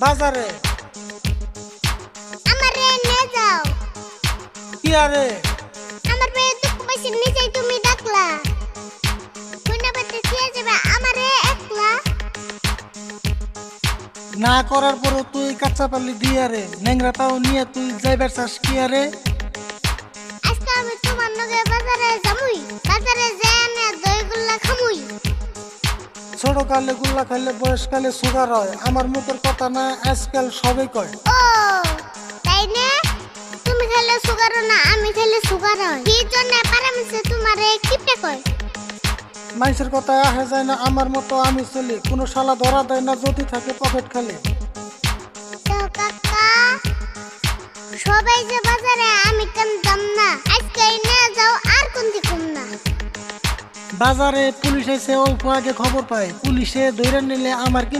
বাজারে। আমারে নিয়ে যাও। কি আরে? আমার পেয়ে দুঃখ পাইছি নিজেই তুমি ডাকলা। কইনা বেতে দিয়ে যাবে আমারে একলা। না করার পরও তুই কাঁচা পাল্লি দিয়ে রে, ন্যাংরাটাও নিয়ে তুই যাইবার চাস কি আরে? আজকে আমি তোমার লগে বাজারে যামুই। বাজারে যেয়ে না দইগুল্লা খামুই। ছোট কালে গুল্লা খাইলে বয়সকালে সুগার হয়। আমার মুখের কথা না, আজকাল সবাই কয়। ও তাই না? তুমি খেলে সুগার না, আমি খেলে সুগার হয়। কি জন্য পারামিছে তোমারে কিপটে কয়? মানুষের কথা আহে যায় না, আমার মতো আমি চলি। কোনো শালা ধরা দেয় না যদি থাকে পকেট খালি। তো কাকা সবাই যে বাজারে আমি কেন যাম না? আজকে নিয়ে যাও আর কোন দিকুম না। বাজারে পুলিশ এসে অল্প আগে খবর পায়, পুলিশে ধরে নিলে আমার কি